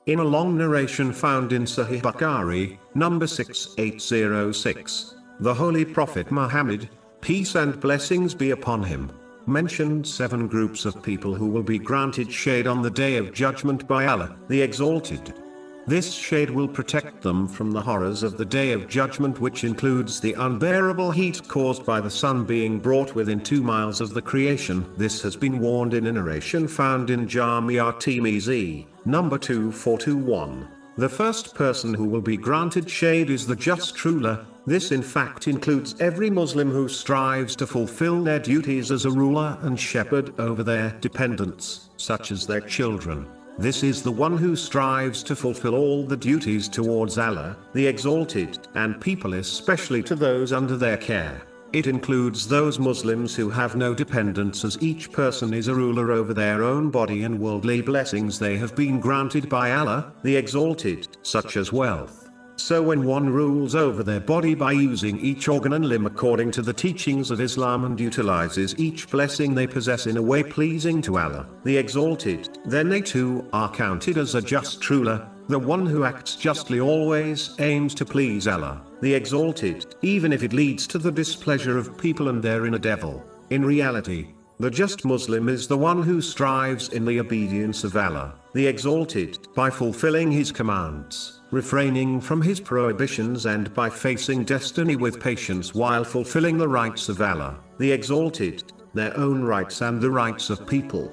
In a long narration found in Sahih Bukhari, number 6806, the Holy Prophet Muhammad, peace and blessings be upon him, mentioned 7 groups of people who will be granted shade on the Day of Judgment by Allah, the Exalted. This shade will protect them from the horrors of the Day of Judgment, which includes the unbearable heat caused by the sun being brought within 2 miles of the creation. This has been warned in a narration found in Jami' at-Tirmidhi, number 2421. The first person who will be granted shade is the just ruler. This in fact includes every Muslim who strives to fulfill their duties as a ruler and shepherd over their dependents, such as their children. This is the one who strives to fulfill all the duties towards Allah, the Exalted, and people, especially to those under their care. It includes those Muslims who have no dependents, as each person is a ruler over their own body and worldly blessings they have been granted by Allah, the Exalted, such as wealth. So when one rules over their body by using each organ and limb according to the teachings of Islam and utilizes each blessing they possess in a way pleasing to Allah, the Exalted, then they too are counted as a just ruler. The one who acts justly always aims to please Allah, the Exalted, even if it leads to the displeasure of people and therein a devil. In reality, the just Muslim is the one who strives in the obedience of Allah, the Exalted, by fulfilling His commands, refraining from His prohibitions, and by facing destiny with patience while fulfilling the rights of Allah, the Exalted, their own rights and the rights of people.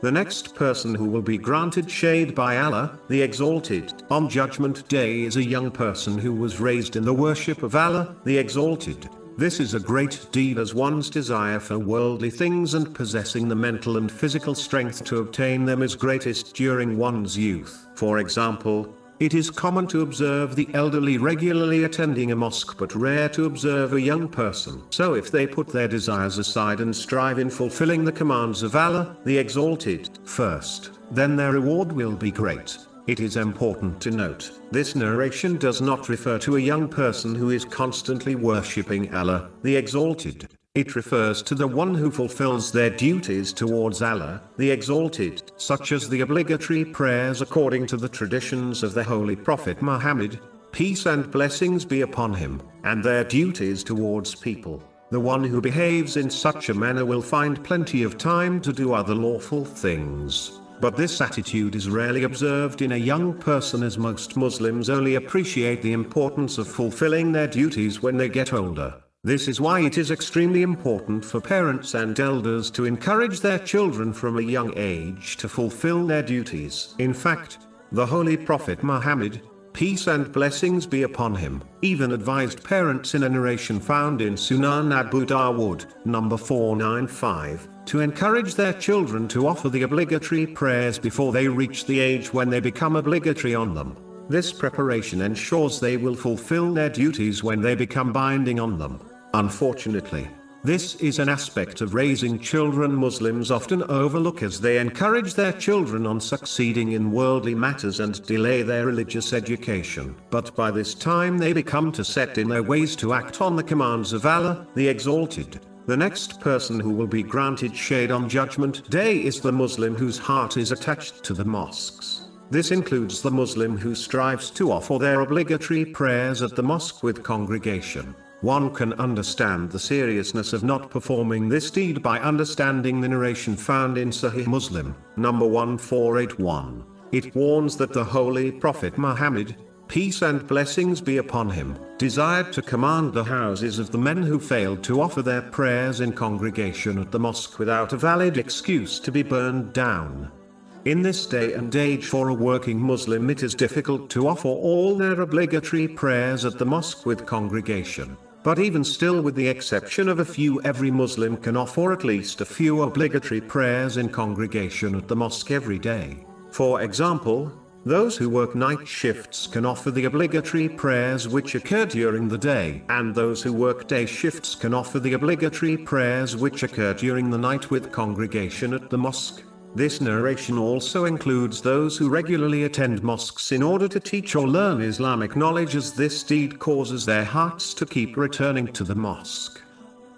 The next person who will be granted shade by Allah, the Exalted, on Judgment Day is a young person who was raised in the worship of Allah, the Exalted. This is a great deed, as one's desire for worldly things and possessing the mental and physical strength to obtain them is greatest during one's youth. For example, it is common to observe the elderly regularly attending a mosque, but rare to observe a young person. So if they put their desires aside and strive in fulfilling the commands of Allah, the Exalted, first, then their reward will be great. It is important to note, this narration does not refer to a young person who is constantly worshipping Allah, the Exalted. It refers to the one who fulfills their duties towards Allah, the Exalted, such as the obligatory prayers according to the traditions of the Holy Prophet Muhammad, peace and blessings be upon him, and their duties towards people. The one who behaves in such a manner will find plenty of time to do other lawful things. But this attitude is rarely observed in a young person, as most Muslims only appreciate the importance of fulfilling their duties when they get older. This is why it is extremely important for parents and elders to encourage their children from a young age to fulfill their duties. In fact, the Holy Prophet Muhammad, peace and blessings be upon him, even advised parents in a narration found in Sunan Abu Dawud, number 495, to encourage their children to offer the obligatory prayers before they reach the age when they become obligatory on them. This preparation ensures they will fulfill their duties when they become binding on them. Unfortunately, this is an aspect of raising children Muslims often overlook, as they encourage their children on succeeding in worldly matters and delay their religious education. But by this time they become too set in their ways to act on the commands of Allah, the Exalted. The next person who will be granted shade on Judgment Day is the Muslim whose heart is attached to the mosques. This includes the Muslim who strives to offer their obligatory prayers at the mosque with congregation. One can understand the seriousness of not performing this deed by understanding the narration found in Sahih Muslim, number 1481. It warns that the Holy Prophet Muhammad, peace and blessings be upon him, desired to command the houses of the men who failed to offer their prayers in congregation at the mosque without a valid excuse to be burned down. In this day and age, for a working Muslim it is difficult to offer all their obligatory prayers at the mosque with congregation. But even still, with the exception of a few, every Muslim can offer at least a few obligatory prayers in congregation at the mosque every day. For example, those who work night shifts can offer the obligatory prayers which occur during the day, and those who work day shifts can offer the obligatory prayers which occur during the night with congregation at the mosque. This narration also includes those who regularly attend mosques in order to teach or learn Islamic knowledge, as this deed causes their hearts to keep returning to the mosque.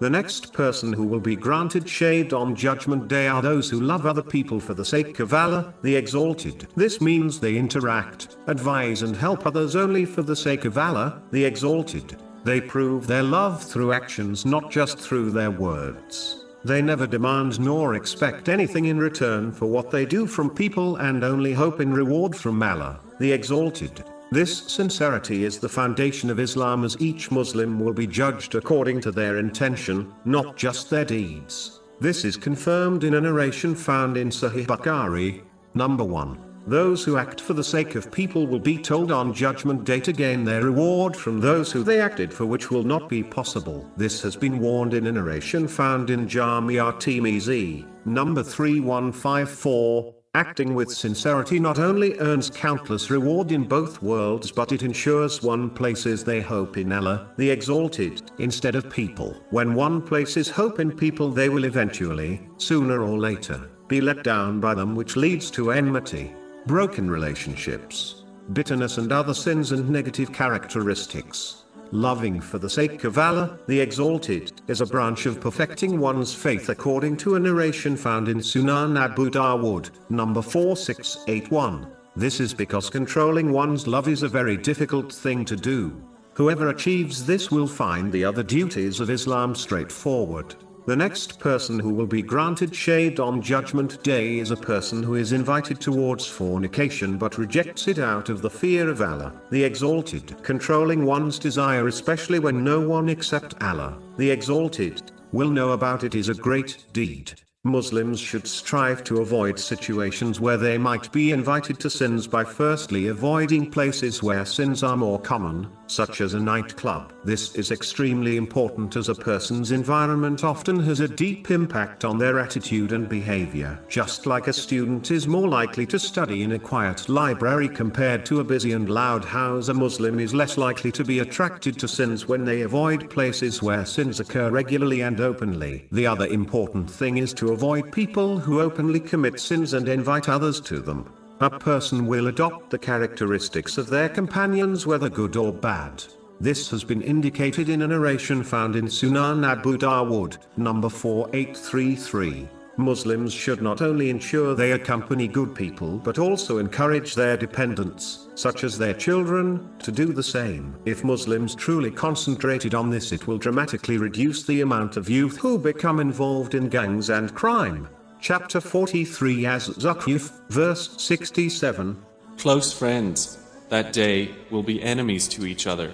The next person who will be granted shade on Judgment Day are those who love other people for the sake of Allah, the Exalted. This means they interact, advise and help others only for the sake of Allah, the Exalted. They prove their love through actions, not just through their words. They never demand nor expect anything in return for what they do from people and only hope in reward from Allah, the Exalted. This sincerity is the foundation of Islam, as each Muslim will be judged according to their intention, not just their deeds. This is confirmed in a narration found in Sahih Bukhari. Number 1. Those who act for the sake of people will be told on Judgment Day to gain their reward from those who they acted for, which will not be possible. This has been warned in a narration found in Jami' at-Tirmidhi. Number 3154. Acting with sincerity not only earns countless reward in both worlds, but it ensures one places their hope in Allah, the Exalted, instead of people. When one places hope in people, they will eventually, sooner or later, be let down by them, which leads to enmity, broken relationships, bitterness and other sins and negative characteristics. Loving for the sake of Allah, the Exalted, is a branch of perfecting one's faith, according to a narration found in Sunan Abu Dawud, number 4681. This is because controlling one's love is a very difficult thing to do. Whoever achieves this will find the other duties of Islam straightforward. The next person who will be granted shade on Judgment Day is a person who is invited towards fornication but rejects it out of the fear of Allah, the Exalted. Controlling one's desire, especially when no one except Allah, the Exalted, will know about it, is a great deed. Muslims should strive to avoid situations where they might be invited to sins by firstly avoiding places where sins are more common, such as a nightclub. This is extremely important, as a person's environment often has a deep impact on their attitude and behavior. Just like a student is more likely to study in a quiet library compared to a busy and loud house, a Muslim is less likely to be attracted to sins when they avoid places where sins occur regularly and openly. The other important thing is to avoid people who openly commit sins and invite others to them. A person will adopt the characteristics of their companions, whether good or bad. This has been indicated in a narration found in Sunan Abu Dawud, number 4833. Muslims should not only ensure they accompany good people but also encourage their dependents, such as their children, to do the same. If Muslims truly concentrated on this, it will dramatically reduce the amount of youth who become involved in gangs and crime. Chapter 43 Az-Zukhruf, verse 67. Close friends, that day, will be enemies to each other,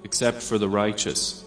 except for the righteous.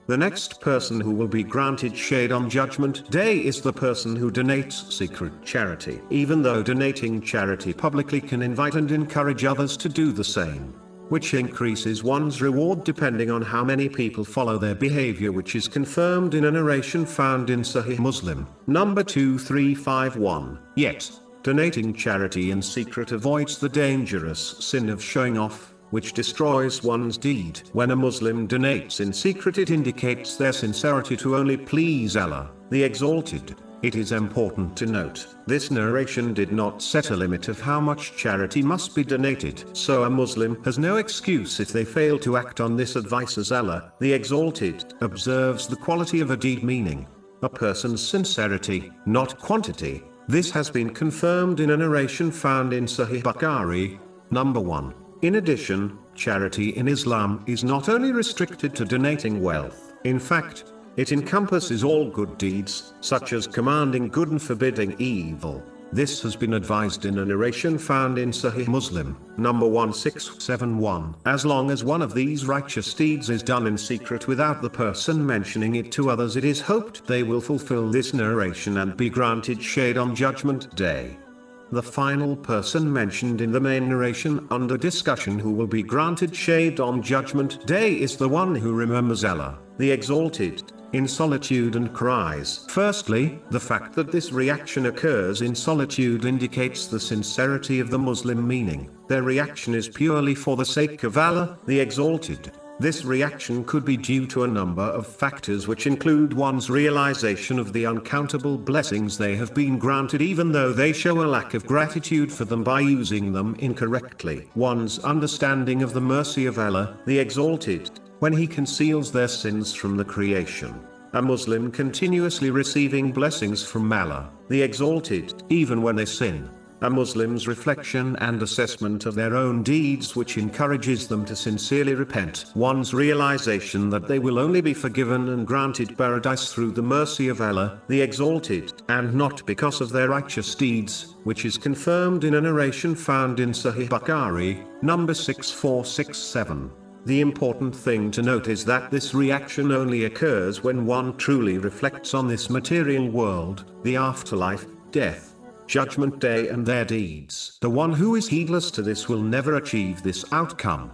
The next person who will be granted shade on Judgment Day is the person who donates secret charity. Even though donating charity publicly can invite and encourage others to do the same, which increases one's reward depending on how many people follow their behavior, which is confirmed in a narration found in Sahih Muslim, number 2351. Yet, donating charity in secret avoids the dangerous sin of showing off, which destroys one's deed. When a Muslim donates in secret, it indicates their sincerity to only please Allah, the Exalted. It is important to note, this narration did not set a limit of how much charity must be donated. So a Muslim has no excuse if they fail to act on this advice, as Allah, the Exalted, observes the quality of a deed, meaning a person's sincerity, not quantity. This has been confirmed in a narration found in Sahih Bukhari, number 1. In addition, charity in Islam is not only restricted to donating wealth. In fact, it encompasses all good deeds, such as commanding good and forbidding evil. This has been advised in a narration found in Sahih Muslim, number 1671. As long as one of these righteous deeds is done in secret without the person mentioning it to others, it is hoped they will fulfill this narration and be granted shade on Judgment Day. The final person mentioned in the main narration under discussion who will be granted shade on Judgment Day is the one who remembers Allah, the Exalted, in solitude and cries. Firstly, the fact that this reaction occurs in solitude indicates the sincerity of the Muslim, meaning their reaction is purely for the sake of Allah, the Exalted. This reaction could be due to a number of factors, which include one's realization of the uncountable blessings they have been granted, even though they show a lack of gratitude for them by using them incorrectly. One's understanding of the mercy of Allah, the Exalted, when He conceals their sins from the creation. a Muslim continuously receiving blessings from Allah, the Exalted, even when they sin. A Muslim's reflection and assessment of their own deeds which encourages them to sincerely repent. One's realization that they will only be forgiven and granted paradise through the mercy of Allah, the Exalted, and not because of their righteous deeds, which is confirmed in a narration found in Sahih Bukhari, number 6467. The important thing to note is that this reaction only occurs when one truly reflects on this material world, the afterlife, death, Judgment Day and their deeds. The one who is heedless to this will never achieve this outcome.